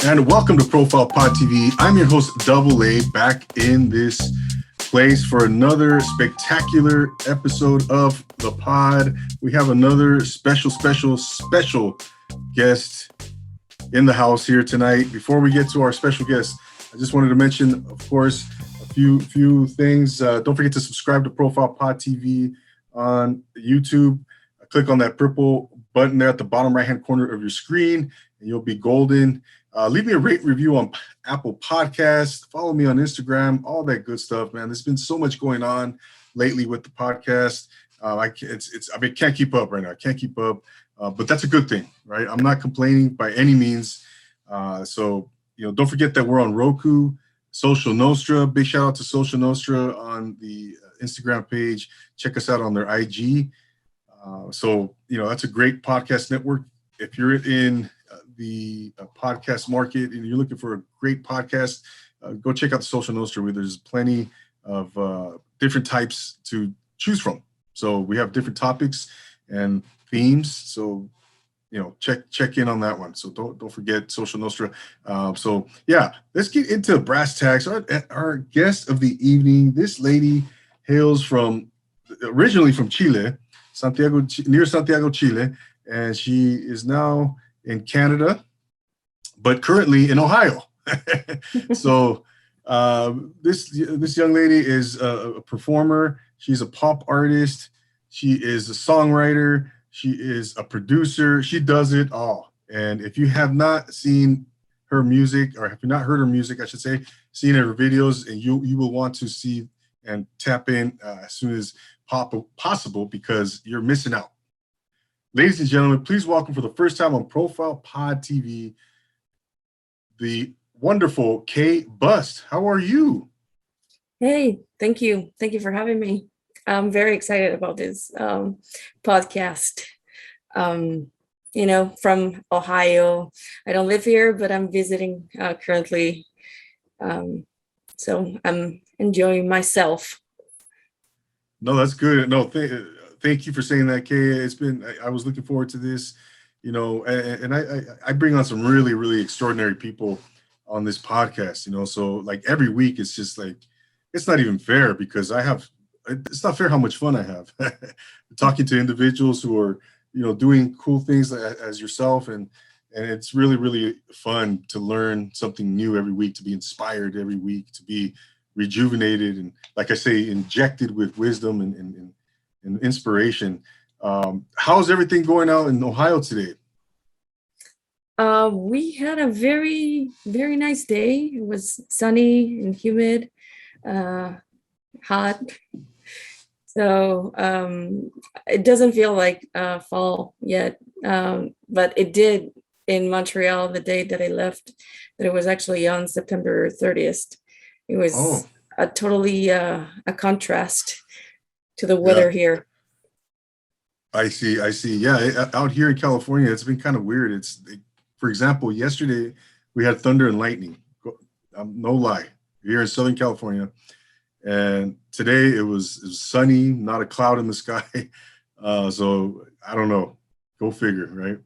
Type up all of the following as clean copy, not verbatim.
And welcome to Profile Pod TV. I'm your host, Double A, back in this place for another spectacular episode of the pod. We have another special guest in the house here tonight. Before we get to our special guest, I just wanted to mention, of course, a few things. Don't forget to subscribe to Profile Pod TV on YouTube. Click on that purple button there at the bottom right-hand corner of your screen, and you'll be golden. Leave me a rate review on Apple Podcasts. Follow me on Instagram, all that good stuff, man. There's been so much going on lately with the podcast. I can't keep up right now. I can't keep up, but that's a good thing, right? I'm not complaining by any means. So don't forget that we're on Roku, Social Nostra. Big shout out to Social Nostra on the Instagram page. Check us out on their IG. So that's a great podcast network. If you're in the podcast market and you're looking for a great podcast, go check out the Social Nostra, where there's plenty of different types to choose from. So we have different topics and themes. So check in on that one. So don't forget Social Nostra. So yeah, let's get into brass tacks. Our guest of the evening, this lady hails originally from Chile, near Santiago, Chile, and she is now in Canada, but currently in Ohio. So this young lady is a performer. She's a pop artist. She is a songwriter. She is a producer. She does it all. And if you have not seen her music, or if you've not heard her music, I should say, seen her videos, and you will want to see and tap in as soon as possible, because you're missing out. Ladies and gentlemen, please welcome for the first time on Profile Pod TV, the wonderful Kay Bust. How are you? Hey, thank you. Thank you for having me. I'm very excited about this podcast. From Ohio. I don't live here, but I'm visiting currently. So I'm enjoying myself. No, that's good. No, thank you for saying that, Kay. I was looking forward to this, and I bring on some really, really extraordinary people on this podcast, so like every week it's just like, it's not even fair, because it's not fair how much fun I have talking to individuals who are, doing cool things as yourself. And it's really, really fun to learn something new every week, to be inspired every week, to be rejuvenated, and, like I say, injected with wisdom and inspiration. How's everything going out in Ohio today? We had a very, very nice day. It was sunny and humid, hot. So it doesn't feel like fall yet, but it did in Montreal the day that I left. That it was actually on September 30th. It was a totally a contrast to the weather here. I see. Yeah, out here in California, it's been kind of weird. For example, yesterday we had thunder and lightning. No lie, here in Southern California. And today it was sunny, not a cloud in the sky. So I don't know. Go figure, right?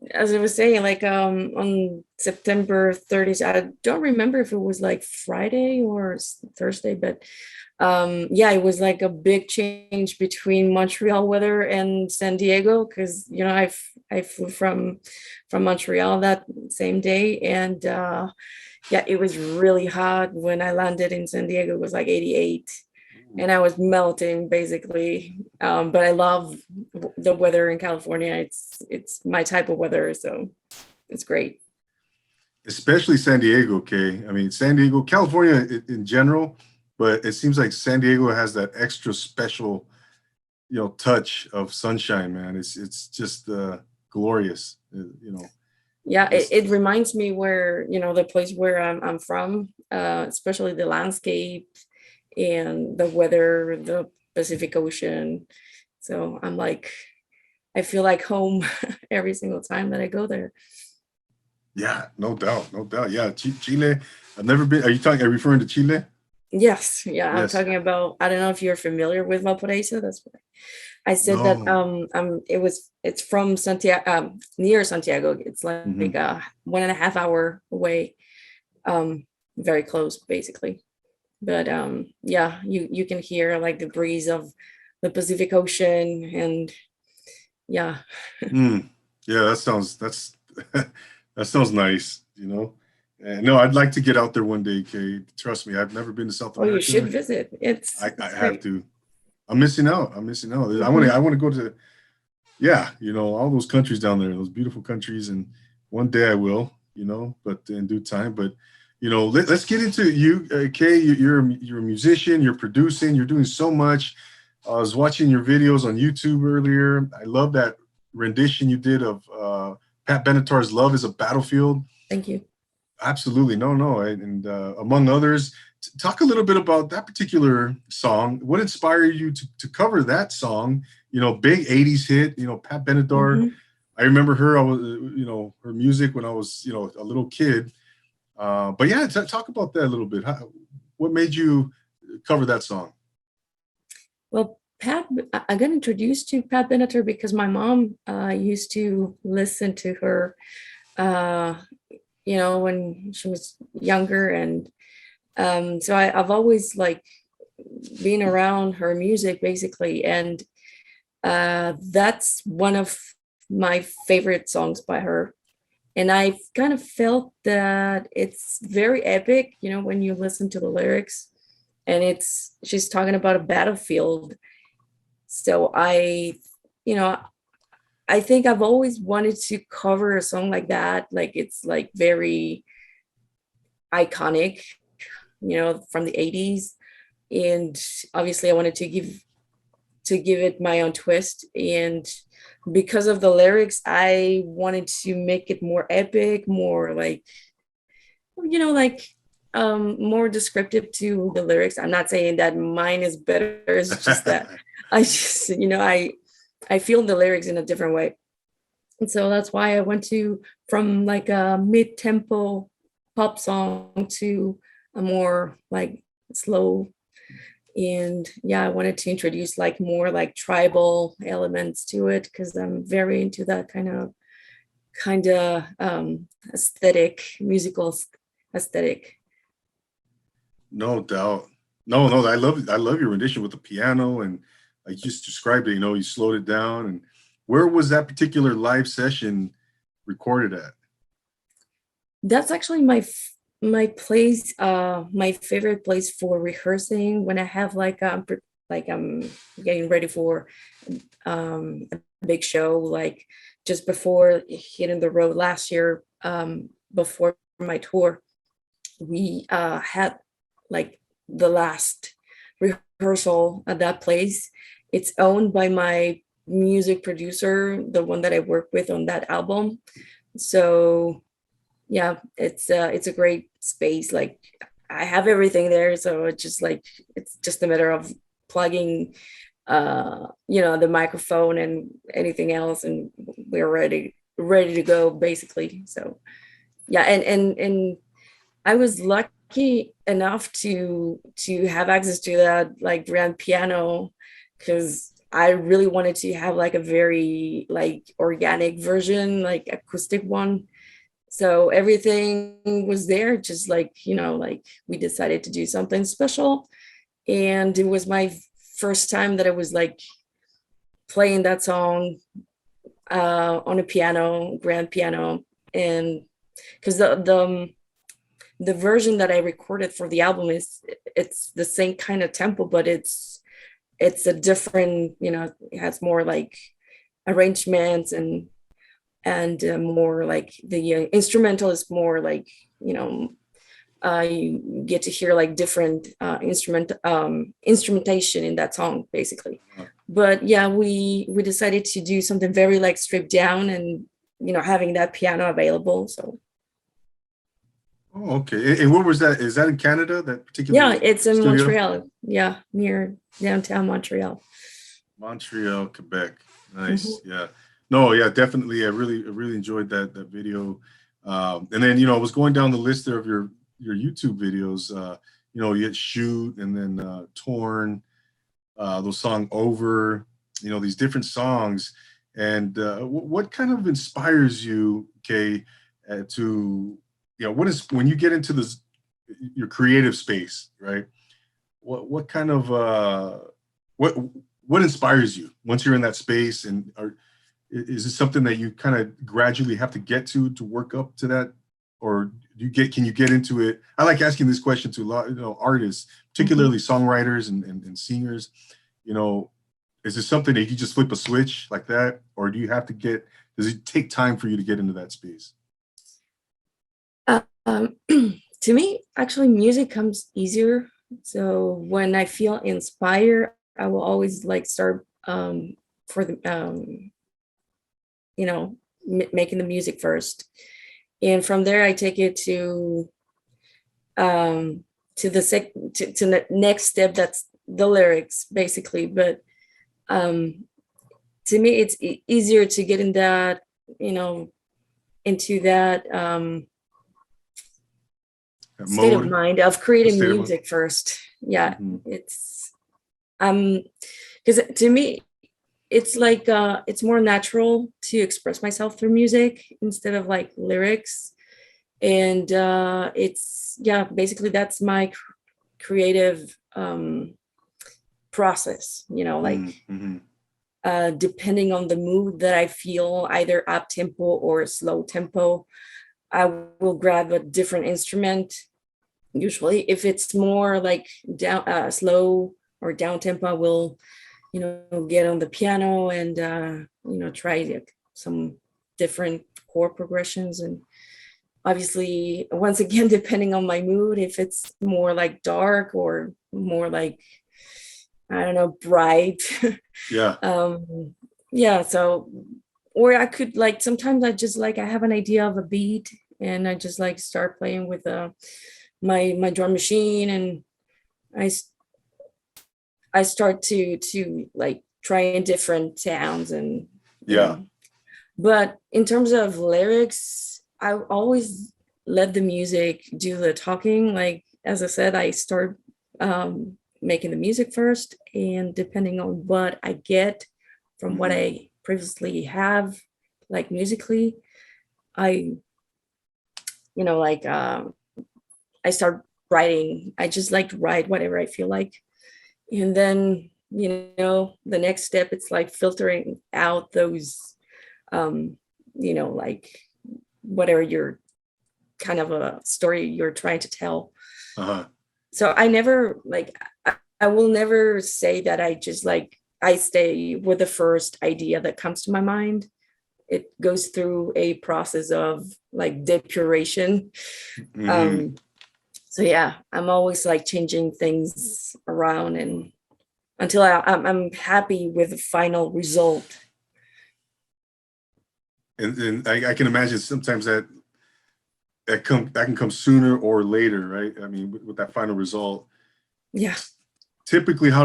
As I was saying, like on September 30th, I don't remember if it was like Friday or Thursday, but it was like a big change between Montreal weather and San Diego, because I flew from Montreal that same day, and it was really hot. When I landed in San Diego, it was like 88. And I was melting basically. But I love the weather in California. It's my type of weather, so it's great. Especially San Diego, okay? I mean, San Diego, California in general, but it seems like San Diego has that extra special, touch of sunshine, man. It's just glorious, Yeah, it reminds me where, the place where I'm from, especially the landscape and the weather, the Pacific Ocean. So I feel like home every single time that I go there. Yeah, no doubt. Yeah, Chile. I've never been. Are you referring to Chile? Yes, yeah, I'm Yes. talking about. I don't know if you're familiar with Valparaiso. That's why I said that. No. It's from Santiago, near Santiago. It's like Hmm. a 1.5 hour away, um, very close, basically. But yeah, you can hear like the breeze of the Pacific Ocean, and yeah. Mm. Yeah, that sounds nice, you know. And no, I'd like to get out there one day, Kay. Trust me, I've never been to South Oh, you should America. visit. I It's have great. to. I'm missing out. I'm missing out. Hmm. I want to go to, yeah, all those countries down there, those beautiful countries, and one day I will, but in due time. But let's get into you, Kay. You're a musician. You're producing. You're doing so much. I was watching your videos on YouTube earlier. I love that rendition you did of Pat Benatar's "Love Is a Battlefield." Thank you. Absolutely, no, and among others. Talk a little bit about that particular song. What inspired you to cover that song? Big '80s hit. Pat Benatar. Hmm. I remember her. I was, her music when I was, a little kid. But yeah, talk about that a little bit. What made you cover that song? Well, I got introduced to Pat Benatar because my mom used to listen to her, uh, when she was younger, and so I've always like been around her music basically, and that's one of my favorite songs by her. And I kind of felt that it's very epic, when you listen to the lyrics, and she's talking about a battlefield. So you know, I think I've always wanted to cover a song like that. Like it's like very iconic, from the 80s. And obviously I wanted to give it my own twist. And because of the lyrics, I wanted to make it more epic, more like, like more descriptive to the lyrics. I'm not saying that mine is better. It's just that I just, I feel the lyrics in a different way. And so that's why I went to from like a mid-tempo pop song to a more like slow. And yeah, I wanted to introduce like more like tribal elements to it because I'm very into that kind of aesthetic, musical aesthetic. No doubt. No, no, I love your rendition with the piano and like you just described it, you slowed it down. And where was that particular live session recorded at? That's actually my place, my favorite place for rehearsing when I have like I'm getting ready for a big show, like just before hitting the road last year, before my tour. We had like the last rehearsal at that place. It's owned by my music producer, the one that I work with on that album. So yeah, it's a great space. Like I have everything there, so it's just a matter of plugging the microphone and anything else, and we're ready to go basically. So yeah, and I was lucky enough to have access to that like grand piano because I really wanted to have like a very like organic version, like acoustic one. So everything was there, just like we decided to do something special. And it was my first time that I was like playing that song on a piano, grand piano. And because the version that I recorded for the album it's the same kind of tempo, but it's a different, it has more like arrangements and more like the instrumental is more like, you get to hear like different instrumentation in that song basically. Uh, But yeah, we decided to do something very like stripped down and having that piano available. So Oh, okay. And where was that? Is that in Canada, that yeah, particular it's in studio? Montreal. Yeah, near downtown Montreal. Montreal, Quebec. Nice. Mhm. Yeah. No, yeah, definitely. I really enjoyed that video. And then, I was going down the list there of your YouTube videos. you had Shoot, and then Torn, those song Over, these different songs. And what kind of inspires you, Kay, to, what is, when you get into this, your creative space, right? What kind of, what, what inspires you once you're in that space? And is it something that you kind of gradually have to get to work up to that? Or can you get into it? I like asking this question to a lot, artists, particularly songwriters and singers. You know, is it something that you just flip a switch like that, or do you have to does it take time for you to get into that space? To me, actually, music comes easier. So when I feel inspired, I will always like start for the making the music first, and from there I take it to the next step. That's the lyrics, basically. But to me, it's easier to get in that, into that state of mind of creating music first. Yeah, it's because to me, it's like it's more natural to express myself through music instead of like lyrics. And it's, yeah, basically that's my creative process, like depending on the mood that I feel, either up tempo or slow tempo, I will grab a different instrument. Usually if it's more like down slow or down tempo, I will get on the piano and try some different chord progressions. And obviously, once again, depending on my mood, if it's more like dark or more like, I don't know, bright. Yeah. Yeah. So, or I could like, sometimes I just like, I have an idea of a beat and I just like start playing with my drum machine, and I start to like trying different sounds and yeah. But in terms of lyrics, I always let the music do the talking. Like, as I said, I start making the music first, and depending on what I get from what I previously have, like musically, I, I start writing. I just like to write whatever I feel like. And then, the next step, it's like filtering out those, like whatever your kind of a story you're trying to tell. So I never like, I will never say that I just like, I stay with the first idea that comes to my mind. It goes through a process of like depuration. So yeah, I'm always like changing things around, and until I'm happy with the final result. And I can imagine sometimes that can come sooner or later, right? I mean, with that final result. Yeah. Typically, how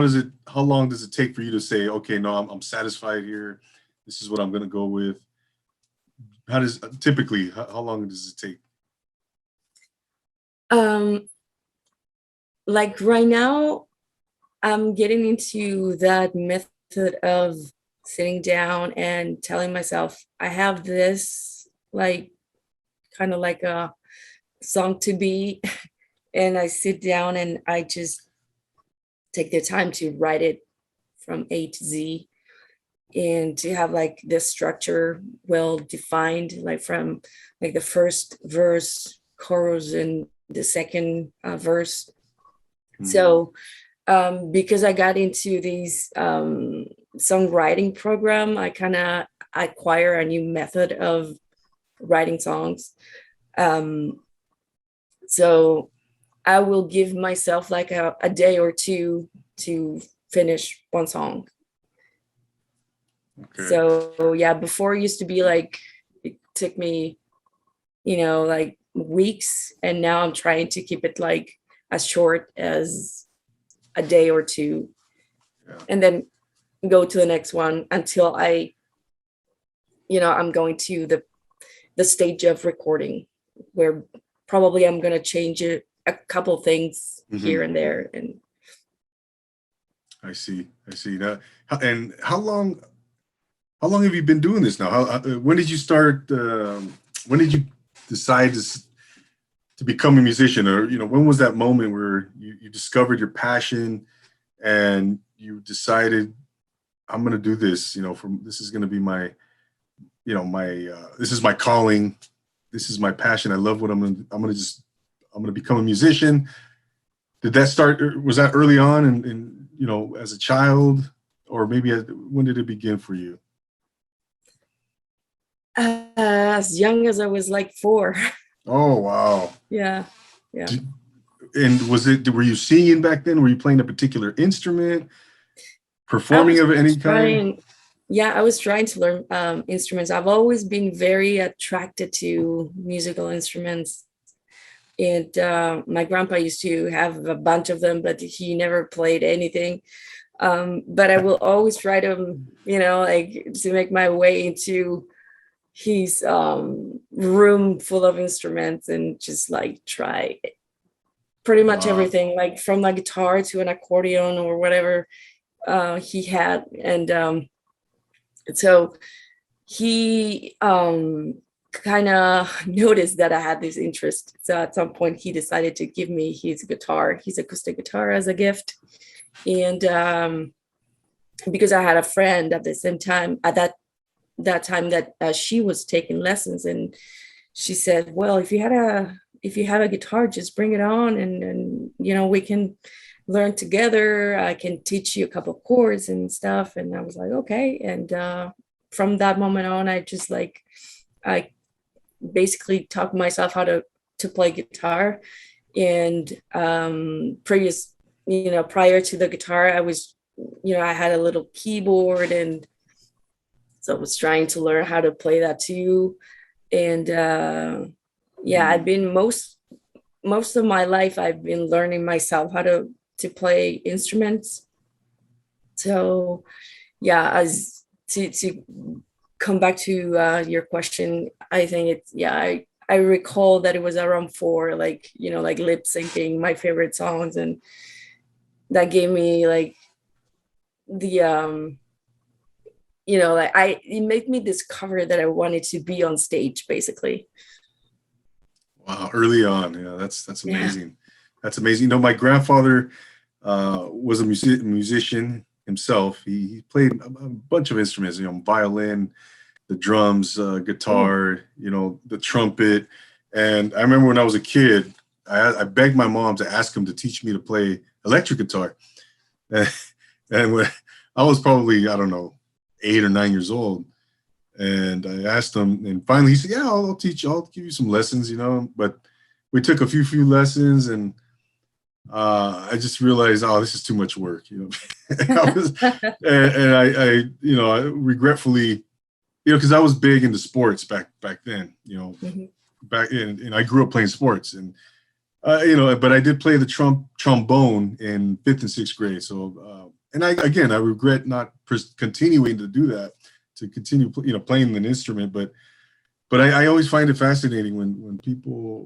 long does it take for you to say, okay, no, I'm satisfied here. This is what I'm going to go with. How long does it take? Like right now, I'm getting into that method of sitting down and telling myself, I have this like kind of like a song to be, and I sit down and I just take the time to write it from A to Z, and to have like this structure well defined, like from like the first verse, chorus, and the second verse. So because I got into these songwriting program, I kind of acquire a new method of writing songs. So I will give myself like a day or two to finish one song. Okay. So yeah, before it used to be like, it took me, like weeks, and now I'm trying to keep it like as short as a day or two, and then go to the next one until I'm going to the stage of recording, where probably I'm going to change it a couple things here and there. And I see. Now, and how long have you been doing this now? When did you start? When did you decide to become a musician? Or, when was that moment where you discovered your passion and you decided, I'm going to do this, this is going to be my, this is my calling. This is my passion. I love what I'm going to become a musician. Did that start, was that early on and as a child, or maybe when did it begin for you? As young as I was like 4. Oh, wow. Yeah. And were you singing back then? Were you playing a particular instrument, performing of any kind? Yeah, I was trying to learn instruments. I've always been very attracted to musical instruments. And my grandpa used to have a bunch of them, but he never played anything. But I will always try to, like to make my way into his room full of instruments and just like try pretty much everything, like from a guitar to an accordion or whatever he had. And so he kind of noticed that I had this interest. So at some point he decided to give me his acoustic guitar as a gift. And because I had a friend at the same time, at that time that she was taking lessons, and she said, well, if you have a guitar, just bring it on, and we can learn together. I can teach you a couple of chords and stuff. And I was like, okay. And from that moment on, I basically taught myself how to play guitar. And prior to the guitar, I had a little keyboard, and so I was trying to learn how to play that too. And I've been most of my life, I've been learning myself how to play instruments. So as to come back to your question, I think I recall that it was around 4, like lip syncing my favorite songs, and that gave me like the it made me discover that I wanted to be on stage, basically. Wow, early on. Yeah, that's amazing. Yeah. That's amazing. My grandfather was a musician himself. He played a bunch of instruments, violin, the drums, guitar, the trumpet. And I remember when I was a kid, I begged my mom to ask him to teach me to play electric guitar. And when I was probably, I don't know, 8 or 9 years old. And I asked him, and finally he said, yeah, I'll teach you, I'll give you some lessons, but we took a few lessons, and I just realized, this is too much work, I regretfully, because I was big into sports back then, back in, and I grew up playing sports, and but I did play the trombone in 5th and 6th grade. So, and I regret not continuing to do that, to continue, playing an instrument. But I always find it fascinating when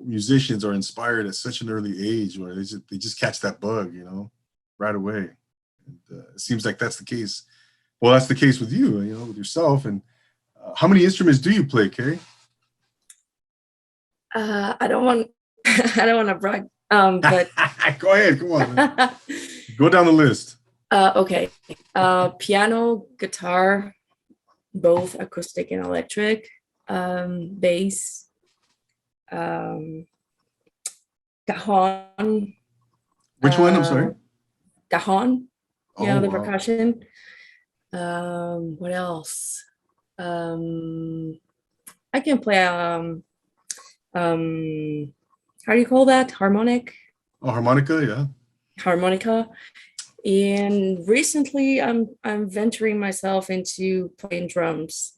musicians are inspired at such an early age, where they just catch that bug, right away. And, it seems like that's the case. Well, that's the case with you, with yourself. And how many instruments do you play, Kay? I don't want to brag, but go ahead, come on. Go down the list. Okay. Piano, guitar, both acoustic and electric, bass, cajon. Which one? I'm sorry. Cajon. Oh, the wow. percussion. What else? I can play how do you call that? Harmonic? Oh, harmonica, yeah. Harmonica. And recently I'm venturing myself into playing drums.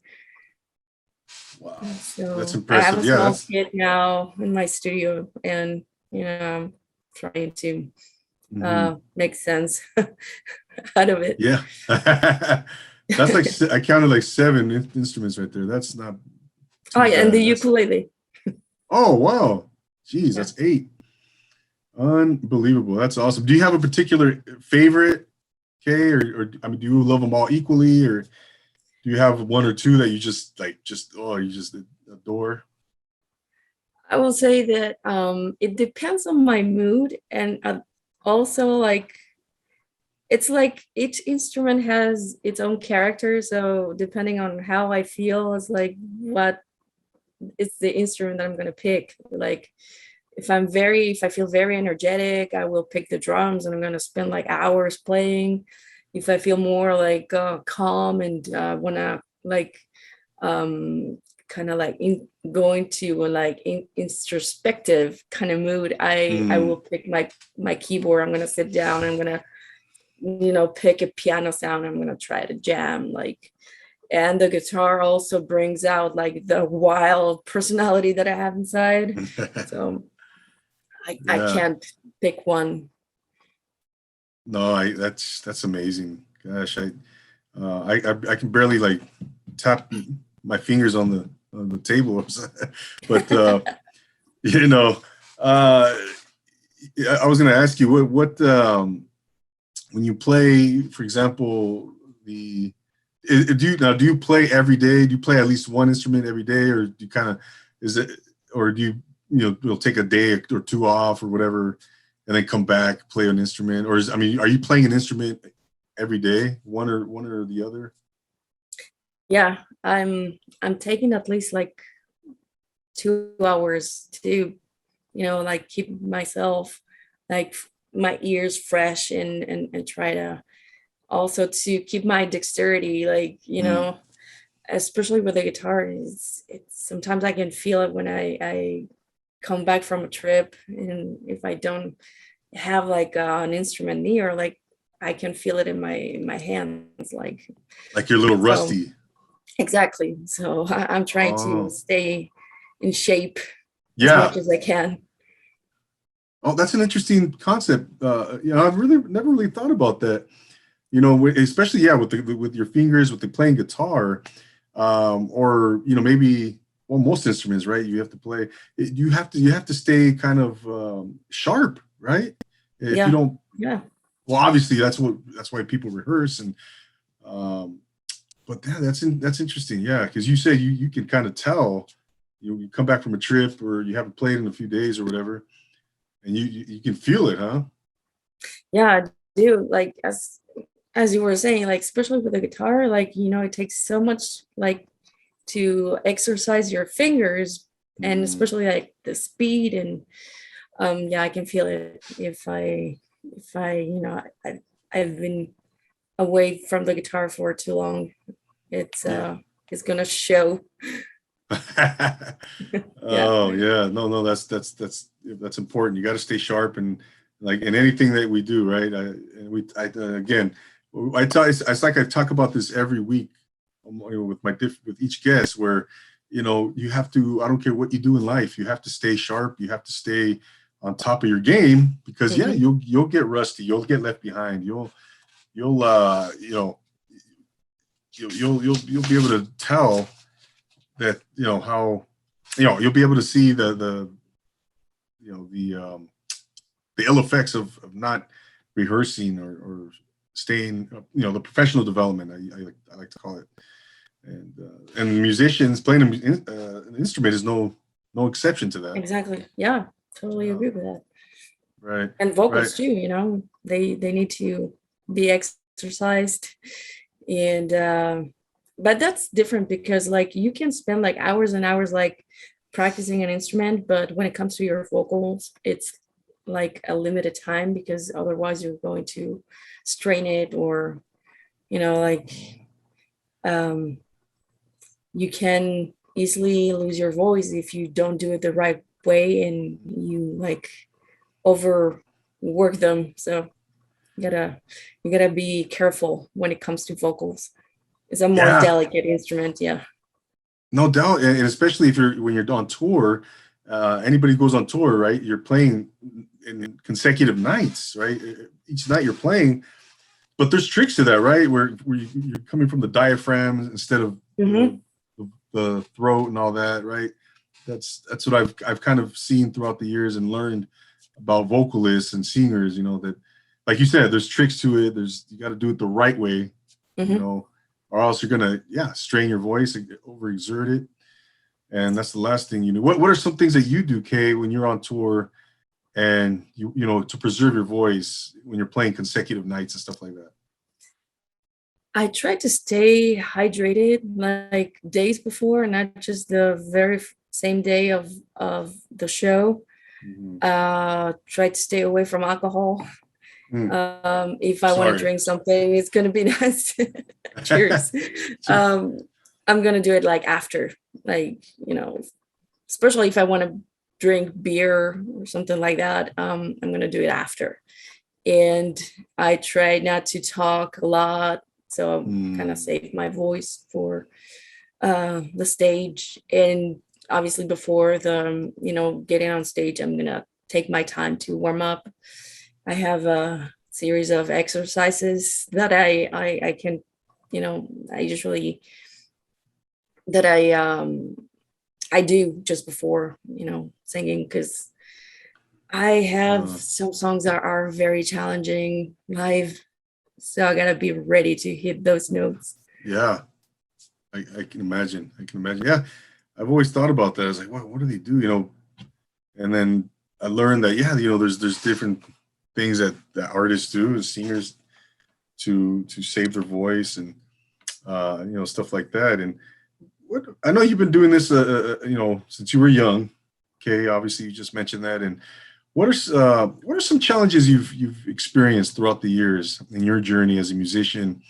Wow. So that's impressive. I have a small kit now in my studio, and I'm trying to make sense out of it. Yeah. That's like, I counted like 7 instruments right there. That's not and the ukulele. Oh, wow. Geez, that's 8. Unbelievable. That's awesome. Do you have a particular favorite, Kay, or I mean, do you love them all equally, or do you have one or two that you just like, just oh, you just adore? I will say that it depends on my mood, and also like it's like each instrument has its own character. So depending on how I feel, is like what is the instrument that I'm gonna pick. Like if I feel very energetic, I will pick the drums and I'm gonna spend like hours playing. If I feel more like calm and wanna like um kind of like go into a like introspective kind of mood, I will Mm. pick my keyboard. I'm gonna sit down, I'm gonna pick a piano sound, I'm gonna try to jam like. And the guitar also brings out like the wild personality that I have inside, so I Yeah. can't pick one. No, that's amazing. Gosh, I can barely like tap my fingers on the table, but you know, uh, I was going to ask you what when you play, for example, the do you play every day? Do you play at least one instrument every day, or do you kind of is it, or do you'll take a day or two off or whatever, and then come back play an instrument, or I mean, are you playing an instrument every day, one or the other? Yeah, I'm taking at least like 2 hours to like keep myself like my ears fresh, and try to also to keep my dexterity, like Mm. especially with the guitar. It's sometimes I can feel it when I come back from a trip, and if I don't have like an instrument near, like I can feel it in my hands, like. Like you're a little So rusty. exactly, so I'm trying to Oh, stay in shape as yeah. much as I can. Oh, that's an interesting concept. I've really never really thought about that. Especially yeah, with your fingers, with the playing guitar, or maybe well, most instruments, right? You have to play. You have to stay kind of sharp, right? If you Yeah, don't, yeah, well, obviously that's why people rehearse and. Um, but yeah, that's interesting. Yeah, because you said you can kind of tell. You come back from a trip or you haven't played in a few days or whatever, and you can feel it, huh? yeah, I do. Like as you were saying, like especially with the guitar, like it takes so much like to exercise your fingers, and Mm. especially like the speed, and yeah, I can feel it if I I've been away from the guitar for too long. It's Yeah. it's gonna show. Yeah, Oh yeah, no, that's important. You got to stay sharp and like in anything that we do, right? Again, it's like I talk about this every week, with with each guest, where you have to. I don't care what you do in life, you have to stay sharp. You have to stay on top of your game because yeah, hmm you'll get rusty. You'll get left behind. You'll you'll be able to tell that how you'll be able to see the ill effects of not rehearsing or staying the professional development I like to call it and musicians playing an instrument is no exception to that. exactly. Yeah, totally Yeah, agree with that. right, And right. vocals too, they need to be exercised, and but that's different because like you can spend like hours and hours like practicing an instrument, but when it comes to your vocals, it's like a limited time, because otherwise you're going to strain it, or like um you can easily lose your voice if you don't do it the right way, and you like overwork them. So you gotta you gotta be careful when it comes to vocals. It's a more Yeah, delicate instrument. Yeah. no doubt, and especially if you're when you're on tour. Anybody who goes on tour, right? You're playing in consecutive nights, right? Each night you're playing. But there's tricks to that, right? Where you're coming from the diaphragm instead of hmm the throat and all that, right? That's what I've kind of seen throughout the years and learned. about vocalists and singers, that, like you said, there's tricks to it. You got to do it the right way, Hmm. or else you're gonna, strain your voice and overexert it. And that's the last thing you do. What are some things that you do, Kay, when you're on tour and to preserve your voice when you're playing consecutive nights and stuff like that? I try to stay hydrated like days before, not just the very same day of the show. Mhm. Try to stay away from alcohol. Mm, If I want to sorry. drink something, it's gonna be nice. Cheers. Um, I'm gonna do it like after, like, especially if I want to drink beer or something like that. I'm gonna do it after. And I try not to talk a lot, so I kind of Mm, save my voice for the stage. And obviously before the getting on stage, I'm gonna take my time to warm up. I have a series of exercises that I can, I usually that I do just before, singing, because I have uh, some songs that are very challenging live, so I gotta be ready to hit those notes. yeah, I can imagine. I can imagine. Yeah, I've always thought about that. I was like, what do they do? And then I learned that, there's different things that artists do as singers to save their voice and stuff like that. And what I know you've been doing this, since you were young. Okay, obviously you just mentioned that. And what are some challenges you've experienced throughout the years in your journey as a musician?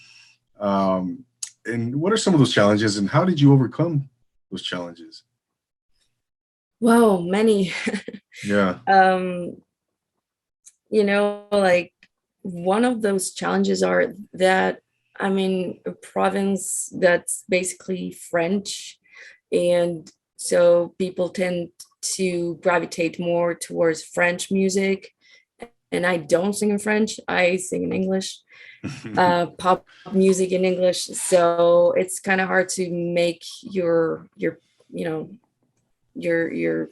Um, and what are some of those challenges, and how did you overcome those challenges? Wow, many. Yeah. um, like one of those challenges are that I'm in a province that's basically French, and so people tend to gravitate more towards French music. And I don't sing in French, I sing in English, pop music in English. So it's kind of hard to make you know, your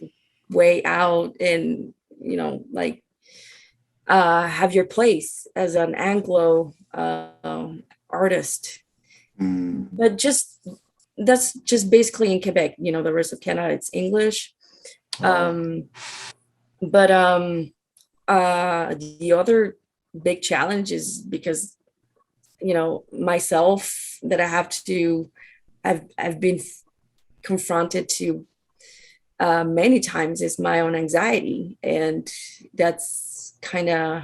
way out, and like have your place as an Anglo artist. Mm, But that's just basically in Quebec. The rest of Canada, it's English. oh, Um, but the other big challenge is because myself, that I've been confronted to many times, is my own anxiety, and that's kind of,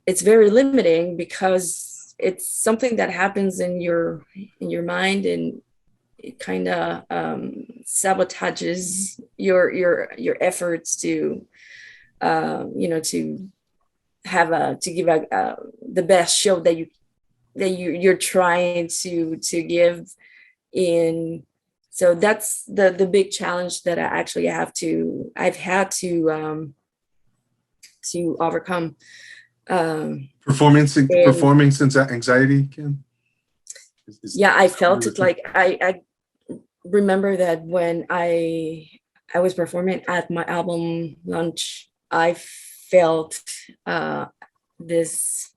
it's very limiting because it's something that happens in your mind, and it kind of sabotages your efforts to to give the best show that you're trying to give in. So that's the big challenge that I've had to overcome. performance And performing since anxiety, Kim? yeah, I Is that what you felt were it, trying? like I remember that when I was performing at my album launch, I felt this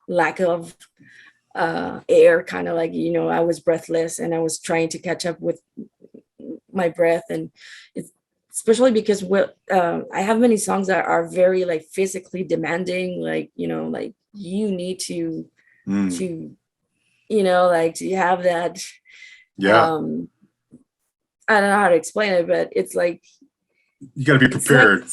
lack of air, kind of like, I was breathless, and I was trying to catch up with my breath. And it's especially because I have many songs that are very like physically demanding, like like you need Mm, to like to have that. yeah, um I don't know how to explain it, but you got to be it's like prepared.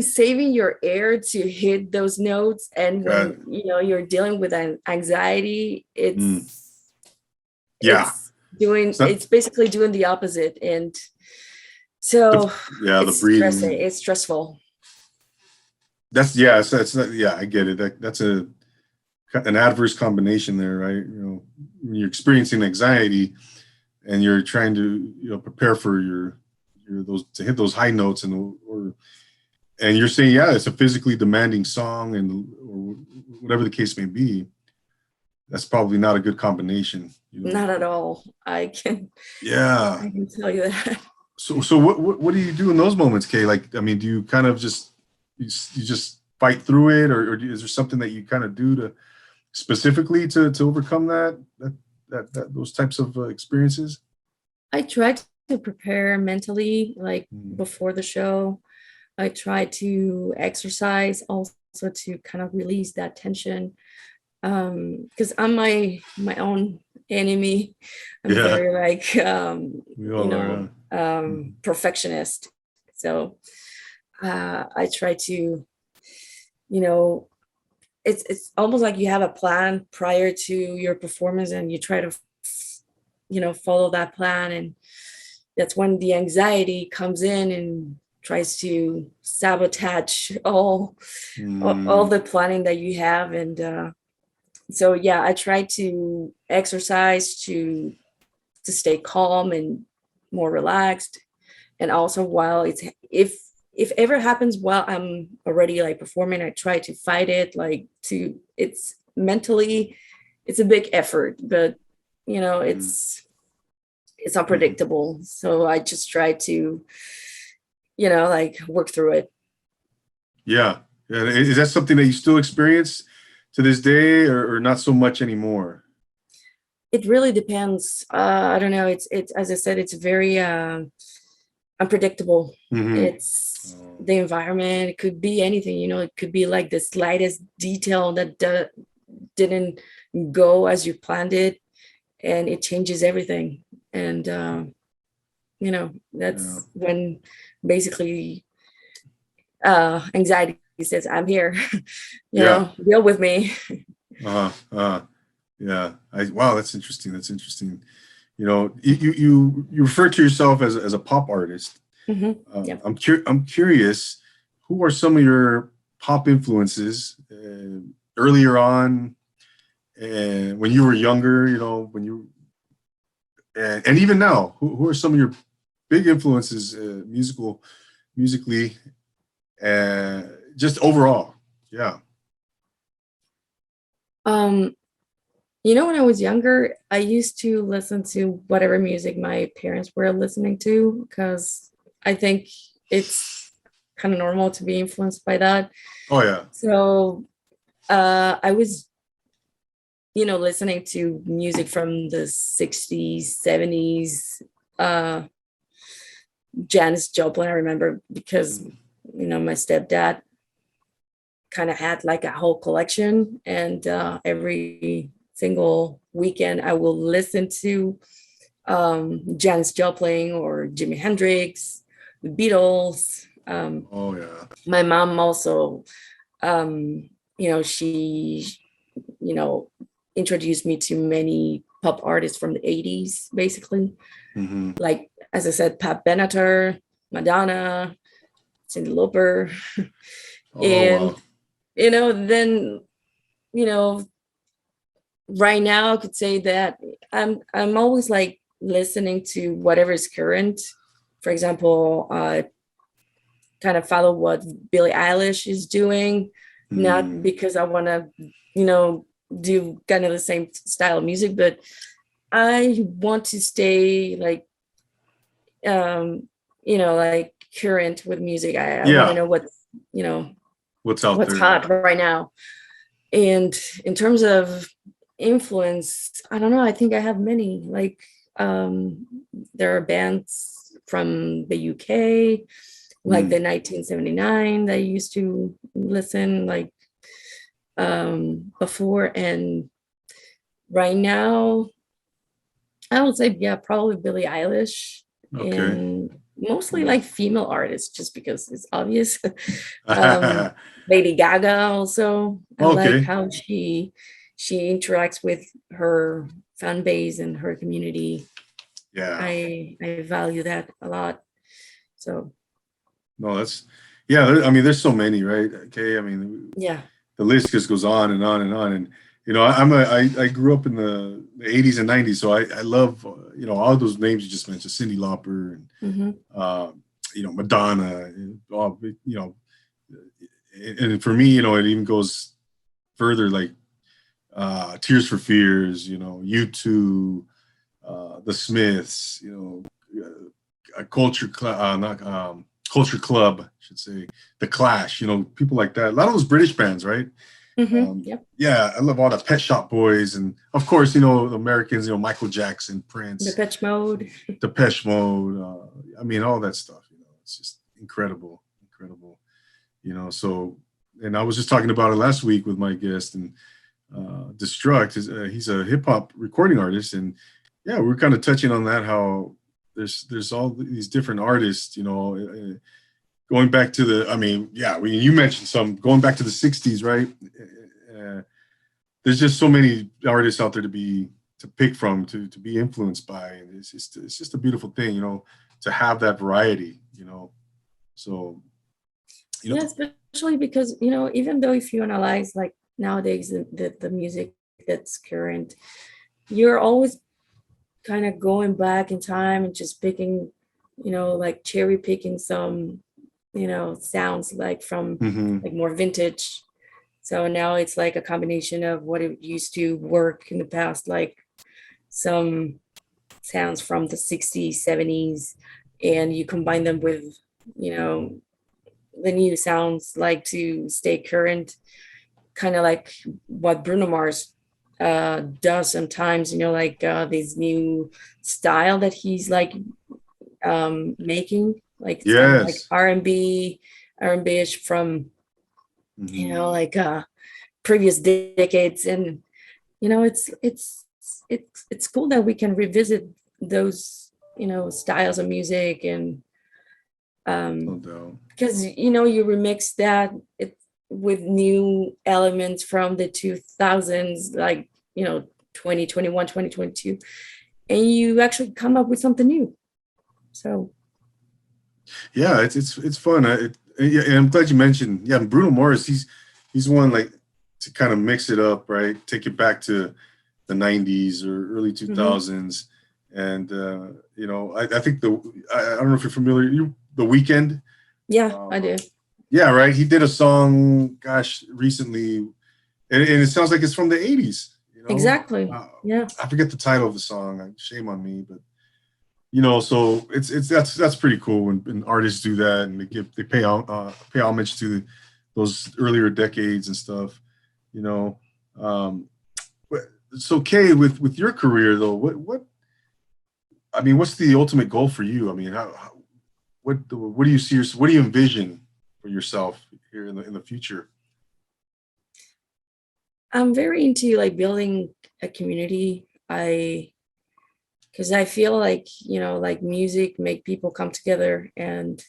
saving your air to hit those notes. And Got when you're dealing with an anxiety, mm, it's yeah. it's doing It's not, it's basically doing the opposite. And so the it's stressing, breathing. it's stressful. That's yeah. It's not, yeah. I get it. That's an adverse combination there, right? When you're experiencing anxiety and you're trying to prepare for your those to hit those high notes, and you're saying, yeah, it's a physically demanding song, and or whatever the case may be. That's probably not a good combination. Not at all. I can Yeah. I can tell you that. So what do you do in those moments, Kay? Like, I mean, do you kind of just you just fight through it, or is there something that you kind of do to specifically to overcome that those types of experiences? I try to prepare mentally, like Mm. before the show. I try to exercise also to kind of release that tension. Because I'm my own enemy. I'm Yeah, very like we all are. Mhm. perfectionist. So I try to, you know, it's almost like you have a plan prior to your performance and you try to, follow that plan. And that's when the anxiety comes in and tries to sabotage all Mm, the planning that you have. And so yeah, I try to exercise to stay calm and more relaxed. And also while it's if ever happens while I'm already like performing, I try to fight it, like to it's mentally it's a big effort, but mm, it's mhm. unpredictable. So I just try to, like work through it. Yeah. Yeah. Is that something that you still experience to this day, or not so much anymore? It really depends. I don't know. It's as I said, it's very unpredictable. Hmm. It's the environment. It could be anything. It could be like the slightest detail that didn't go as you planned it, and it changes everything. And Yeah. that's when basically anxiety says, "I'm here." Yeah. Deal with me. Uh-huh. Yeah. Wow, that's interesting. That's interesting. You refer to yourself as a pop artist. Yeah. I'm curious, who are some of your pop influences earlier on, and when you were younger, when you and even now, who are some of your big influences, musically, just overall? Yeah. Um, when I was younger, I used to listen to whatever music my parents were listening to because I think it's kind of normal to be influenced by that. Oh yeah. So I was, listening to music from the 60s, 70s, uh, Janis Joplin, I remember because, Mm. my stepdad kind of had like a whole collection. And every single weekend, I will listen to Janis Joplin or Jimi Hendrix, the Beatles. Oh yeah. My mom also, she, you know, introduced me to many pop artists from the 80s, basically. Hmm. Like, as I said, Pat Benatar, Madonna, Cyndi Lauper. Oh wow. And, then, you know, right now I could say that I'm always like listening to whatever is current. For example, kind of follow what Billie Eilish is doing, not Mm. because I want to, do kind of the same style of music, but I want to stay like, um, like current with music. I want to Yeah. know you know, What's out what's there? hot Yeah. right now. And in terms of influence, I don't know. I think I have many. Like, um, there are bands from the UK, like Mm. the 1979 that I used to listen like before. And right now, I would say, yeah, probably Billie Eilish Okay. and mostly Mm. like female artists, just because it's obvious. um, Lady Gaga also. I like Okay. how she interacts with her fan base and her community. Yeah. I value that a lot. So No, that's yeah. I mean, there's so many, right? Okay. I mean, yeah. the list just goes on and on and on. And I grew up in the 80s and 90s, so I love all those names you just mentioned, Cyndi Lauper and Hmm. uh, Madonna, and all, and for me, it even goes further, like Tears for Fears, U2, the Smiths, a culture club, not culture club, I should say, the Clash. You know, people like that. A lot of those British bands, right? Yep. Yeah, I love all the Pet Shop Boys, and of course, you know, the Americans. You know, Michael Jackson, The Prince, pitch mode. Depeche Mode. I mean, all that stuff. You know, it's just incredible, incredible. You know, so and I was just talking about it last week with my guest, and Destruct is he's a hip hop recording artist, and yeah, we're kind of touching on that how there's all these different artists, you know, going back to the, I mean, yeah, you mentioned some going back to the '60s, right? Uh, there's just so many artists out there to pick from, to be influenced by, and it's just a beautiful thing, you know, to have that variety, you know. So, you know, Yeah, especially because, even though if you analyze like nowadays the music that's current, you're always kind of going back in time and just picking, like cherry picking some, sounds like from mhm. like more vintage. So now it's like a combination of what it used to work in the past, like some sounds from the 60s, 70s, and you combine them with, you know, the new sounds like to stay current, kind of like what Bruno Mars does sometimes, like this new style that he's like making, like it's kind of like Yes. R&B-ish from, Mhm. like previous decades. And, it's cool that we can revisit those, styles of music. And No um, doubt. because you remix that with new elements from the 2000s, like 2021, 2022, and you actually come up with something new. So Yeah, it's fun. Yeah, and I'm glad you mentioned. Yeah, Bruno Mars. He's one like to kind of mix it up, right? Take it back to the '90s or early mhm. 2000s, and you know, I think I don't know if you're familiar. The Weekend. Yeah, I Uh, do. yeah, right. He did a song, gosh, recently, and it sounds like it's from the '80s. You know, Exactly. Yeah. I forget the title of the song. Shame on me, but you know, so it's that's pretty cool when artists do that and they pay homage to those earlier decades and stuff, you know. Um, so Kay, with your career though, what I mean, what's the ultimate goal for you? I mean, what do you see? What do you envision for yourself here in the future? I'm very into like building a community. Because I feel like, like music make people come together, and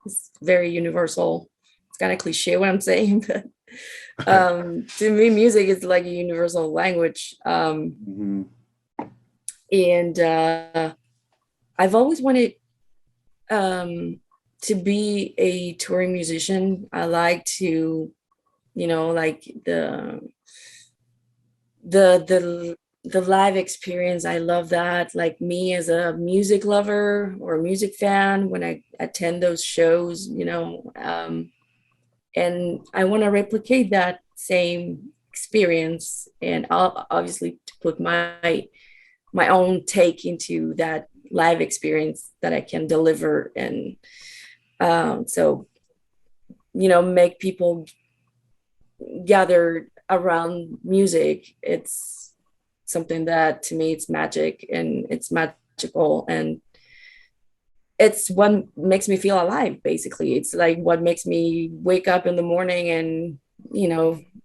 it's very universal. It's kind of cliche what I'm saying, but to me, music is like a universal language. Hmm. And I've always wanted um, to be a touring musician. I like to, like the live experience. I love that. Like me as a music lover or a music fan, when I attend those shows, and I want to replicate that same experience, and I'll obviously to put my own take into that live experience that I can deliver. And so make people gather around music. It's something that to me it's magic, and it's magical, and it's what makes me feel alive. Basically, it's like what makes me wake up in the morning and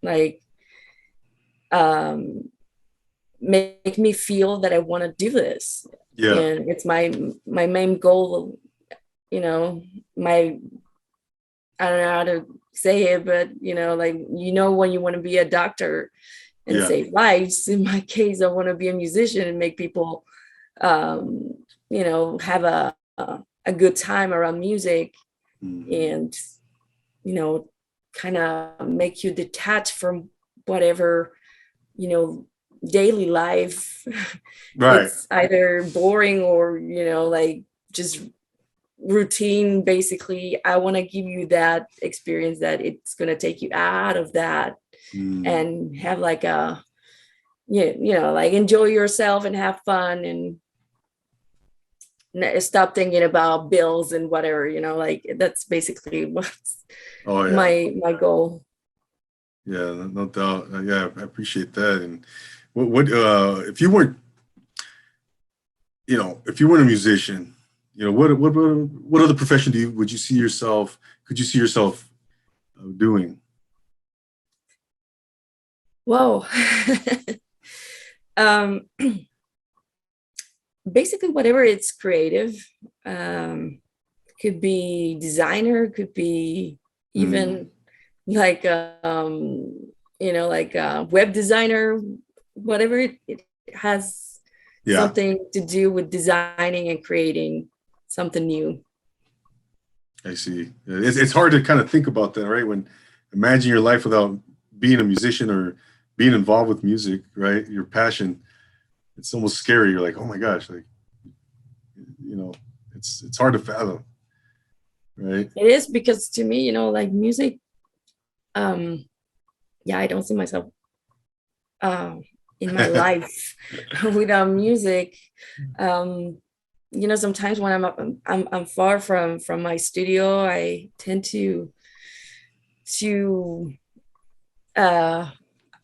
like um make me feel that I want to do this. Yeah, And it's my main goal, you know my I don't know how to say it, but like when you want to be a doctor and yeah. save lives, in my case I want to be a musician and make people um have a good time around music, Hmm. and you know kind of make you detach from whatever you know daily life. Right. It's either boring or like just routine. Basically, I want to give you that experience that it's going to take you out of that Mm. and have like a like enjoy yourself and have fun. And stop thinking about bills and whatever, like that's basically what's Oh yeah, my goal. yeah, no doubt. Yeah, I appreciate that. And what if you weren't, if you weren't a musician, what other profession would you see yourself? Could you see yourself doing? Whoa. um Basically whatever it's creative. Could be designer, could be Mm, even like like a web designer, whatever it has yeah, something to do with designing and creating something new. I see. It's hard to kind of think about that, right? When imagine your life without being a musician or being involved with music, right? Your passion. It's almost scary. You're like, oh my gosh, like you know, it's hard to fathom, right? It is because to me, like music, um yeah, I don't see myself uh, in my life without music. um Sometimes when I'm far from my studio, I tend to uh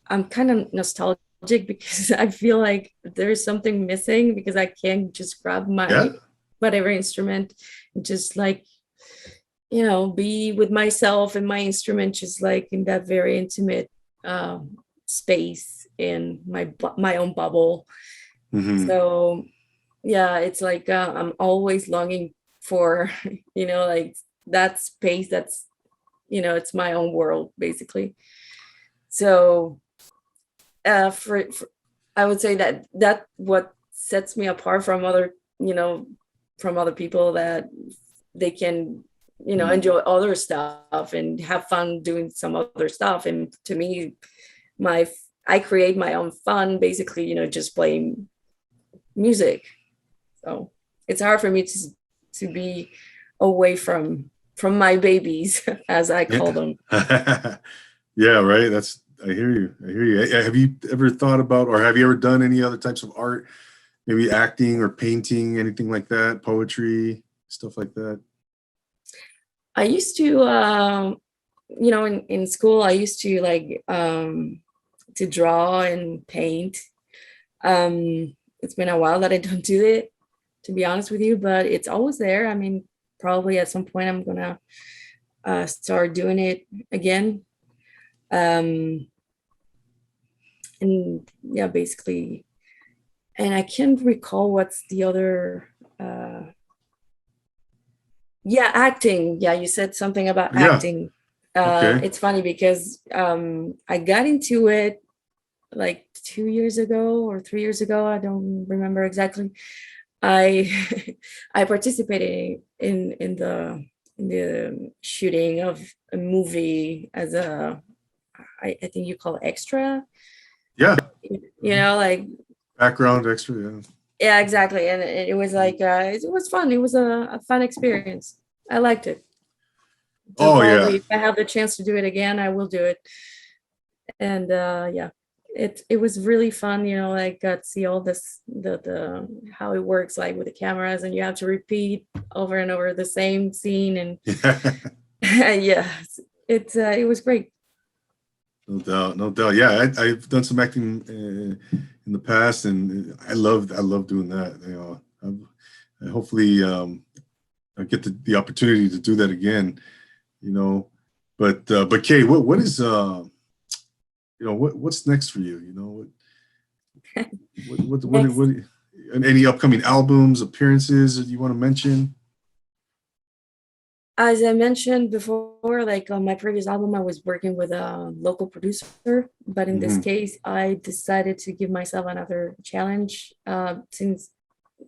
I'm kind of nostalgic because I feel like there's something missing because I can't just grab Yeah, my whatever instrument and just like be with myself and my instrument, just like in that very intimate space in my own bubble. hmm, So yeah, it's like I'm always longing for like that space that's it's my own world basically. So for I would say that what sets me apart from other from other people, that they can hmm. enjoy other stuff and have fun doing some other stuff. And to me, my I create my own fun basically, just playing music. So it's hard for me to be away from my babies as I call Yeah. them. Yeah, right. I hear you. I hear you. Have you ever thought about, or have you ever done any other types of art? Maybe acting or painting, anything like that, poetry, stuff like that. I used to in school I used to draw and paint. It's been a while that I don't do it, to be honest with you, but it's always there. I mean, probably at some point I'm gonna start doing it again. Um, and yeah, basically, and I can't recall what's the other. Yeah, acting. Yeah, you said something about Yeah. acting. Okay. It's funny because I got into it like 2 years ago or 3 years ago. I don't remember exactly. I I participated in the shooting of a movie as I think you call it extra. Yeah. Mhm. Like Background extra. Yeah. yeah, exactly. And it was like it was fun. It was a fun experience. I liked it. So Oh yeah. probably if I have the chance to do it again, I will do it. And yeah, it was really fun. Like got to see all this the how it works, like with the cameras, and you have to repeat over and over the same scene. And yeah, it was great. No doubt. No doubt. Yeah, I've done some acting in the past, and I love doing that. I hopefully I get the opportunity to do that again. You know, but Kay, what is what's next for you? What Next, and any upcoming albums, appearances that you want to mention? as I mentioned before, like on my previous album, I was working with a local producer, but in this Hmm. case, I decided to give myself another challenge. Since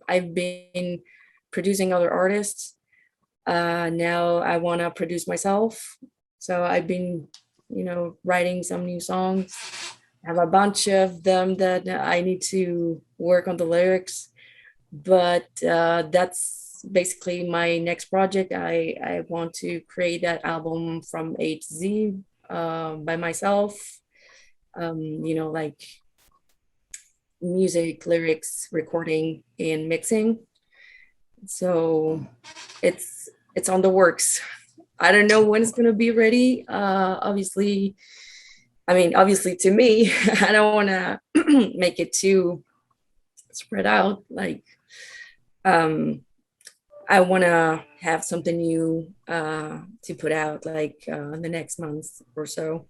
I've been producing other artists, now I want to produce myself. So I've been, writing some new songs. I have a bunch of them that I need to work on the lyrics, but that's basically my next project. I want to create that album from A to Z by myself. Like music, lyrics, recording, and mixing. So it's on the works. I don't know when it's gonna be ready. Obviously, I mean, obviously to me, I don't want to make it too spread out. Like, um, I want to have something new to put out like in the next month or so,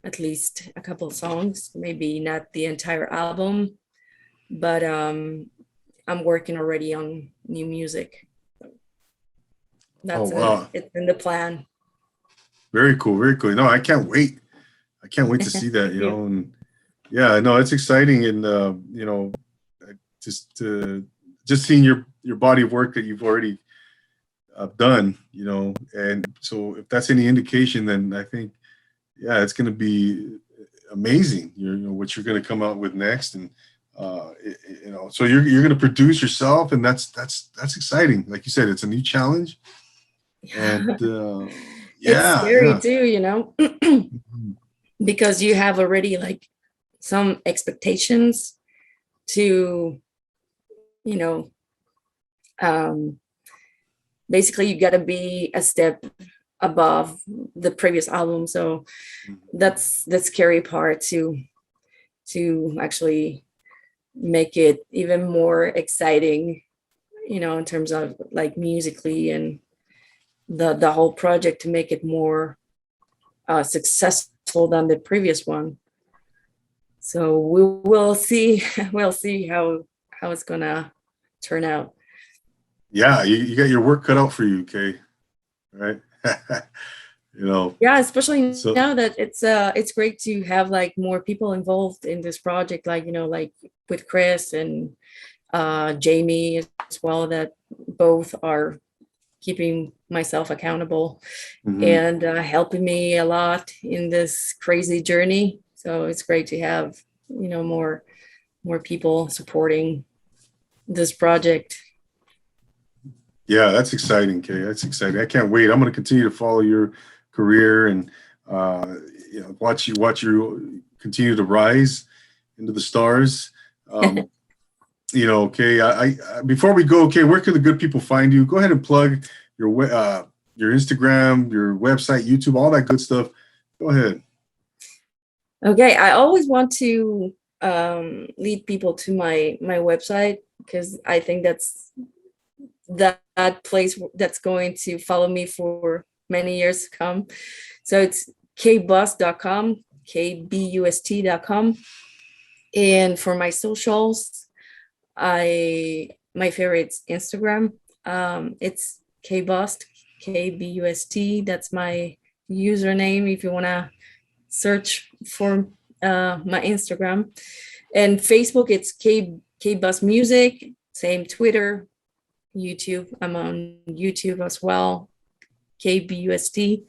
at least a couple of songs, maybe not the entire album, but I'm working already on new music. Oh That's wow, it's in the plan. very cool, very cool. No, I can't wait. I can't wait to see that. Thank you. And yeah, no, it's exciting, and just just seeing your body of work that you've already done. And so if that's any indication, then I think yeah, it's going to be amazing. What you're going to come out with next, and so you're going to produce yourself, and that's exciting. Like you said, it's a new challenge, and It's yeah, scary yeah. too, Mhm. because you have already like some expectations to, you know, um, basically you got to be a step above the previous album. So that's the scary part to actually make it even more exciting, in terms of like musically and the whole project to make it more successful than the previous one. So we will see. We'll see how it's gonna turn out. Yeah, you got your work cut out for you, Kay. Right? you know, Yeah, especially so now that it's great to have like more people involved in this project, like like with Chris and Jamie as well, that both are keeping myself accountable mhm. and helping me a lot in this crazy journey. So it's great to have more people supporting this project. Yeah, that's exciting, Kay. That's exciting. I can't wait. I'm going to continue to follow your career and uh, watch you continue to rise into the stars. Um, Kay. Before we go, Kay, where can the good people find you? Go ahead and plug your Instagram, your website, YouTube, all that good stuff. Go ahead. Okay, I always want to lead people to my website because I think that's that place that's going to follow me for many years to come. So it's kbust.com, kbust.com. And for my socials, I my favorite's Instagram. It's kbust, kbust. That's my username if you want to search for my Instagram. And Facebook, it's kbust music. Same Twitter, YouTube. I'm on YouTube as well, KBUSD.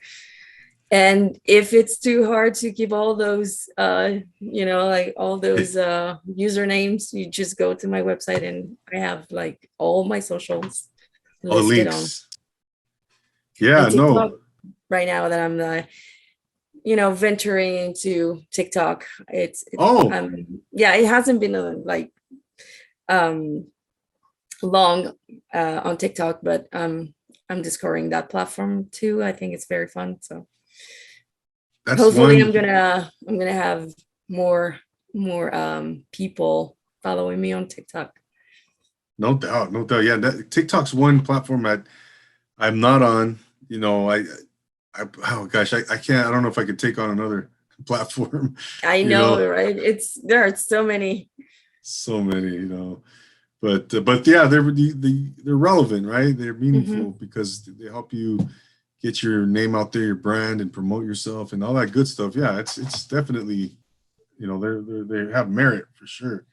And if it's too hard to keep all those, like all those usernames, you just go to my website and I have like all my socials All the listed on. links. Yeah, And no. TikTok right now that I'm, venturing into TikTok. Oh, Yeah, it hasn't been um, long on TikTok, but I'm discovering that platform too. I think it's very fun. So that's hopefully one. I'm gonna have more people following me on TikTok. No doubt, no doubt. Yeah, TikTok's one platform I'm not on. Oh gosh, I can't. I don't know if I could take on another platform. I you know, know, right? There are so many. so many. But yeah, they're relevant, right? They're Hmm. meaningful because they help you get your name out there, your brand, and promote yourself and all that good stuff. Yeah, it's definitely they have merit for sure.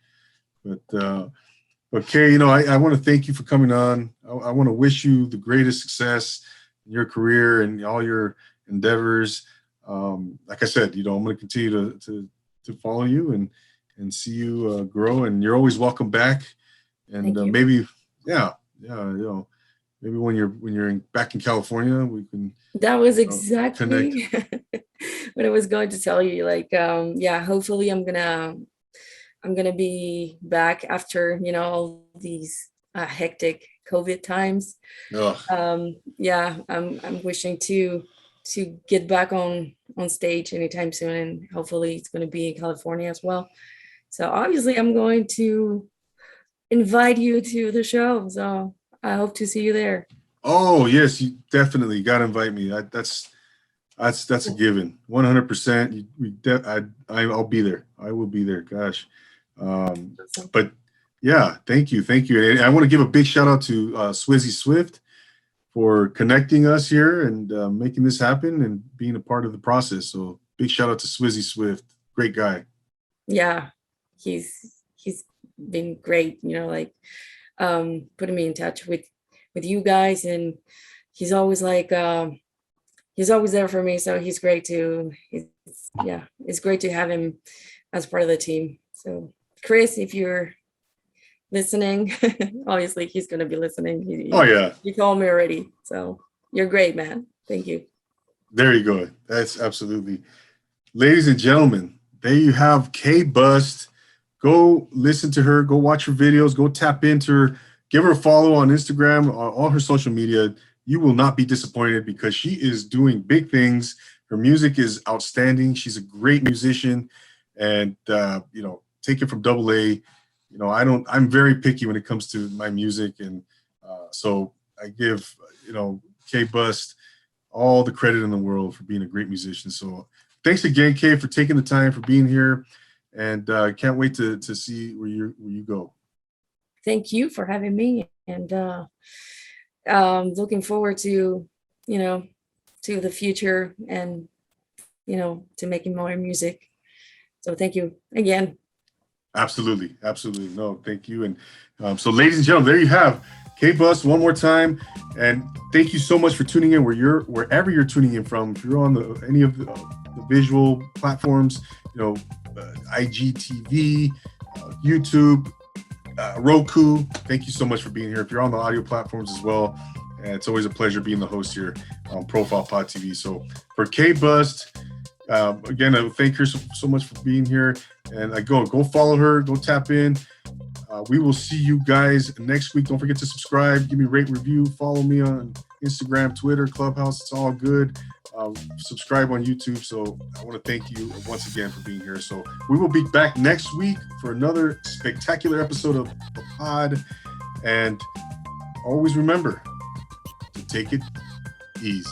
But Kay, I want to thank you for coming on. I want to wish you the greatest success in your career and all your endeavors. Like I said, I'm going to continue to follow you and see you grow. And you're always welcome back. And Thank you. maybe, yeah, yeah, maybe when you're back in California, we can That was connect. exactly what I was going to tell you. Like, yeah, hopefully I'm gonna be back after all these hectic COVID times. Ugh. Yeah, I'm wishing to get back on stage anytime soon, and hopefully it's going to be in California as well. So obviously I'm going to invite you to the show. So I hope to see you there. Oh yes, you definitely got to invite me. That's a given. 100%. I'll be there. I will be there. Gosh. Awesome. But yeah, thank you. And I want to give a big shout out to Swizzy Swift for connecting us here and making this happen and being a part of the process. So big shout out to Swizzy Swift. Great guy. Yeah, he's been great, like putting me in touch with you guys, and he's always like he's always there for me, so he's great too. Yeah, it's great to have him as part of the team. So Chris, if you're listening, obviously he's going to be listening. Oh yeah. He told me already, so you're great, man. Thank you. There you go. That's absolutely. Ladies and gentlemen, there you have K Bust. Go listen to her. Go watch her videos. Go tap into her. Give her a follow on Instagram, on all her social media. You will not be disappointed because she is doing big things. Her music is outstanding. She's a great musician, and take it from Double A. I'm very picky when it comes to my music, and so I give K Bust all the credit in the world for being a great musician. So thanks again, Kay, for taking the time, for being here, and can't wait to see where you go. Thank you for having me, and looking forward to to the future, and to making more music. So thank you again. Absolutely. No, thank you. And so, ladies and gentlemen, there you have K Bust one more time, and thank you so much for tuning in wherever you're tuning in from. If you're on any of the visual platforms, IGTV, YouTube, Roku. Thank you so much for being here. If you're on the audio platforms as well, it's always a pleasure being the host here on Profile Pod TV. So for K Bust, again, I thank her so much for being here. And go follow her, go tap in. We will see you guys next week. Don't forget to subscribe, give me a rate, review, follow me on Instagram, Twitter, Clubhouse. It's all good. Subscribe on YouTube. So I want to thank you once again for being here. So we will be back next week for another spectacular episode of the pod. And always remember to take it easy.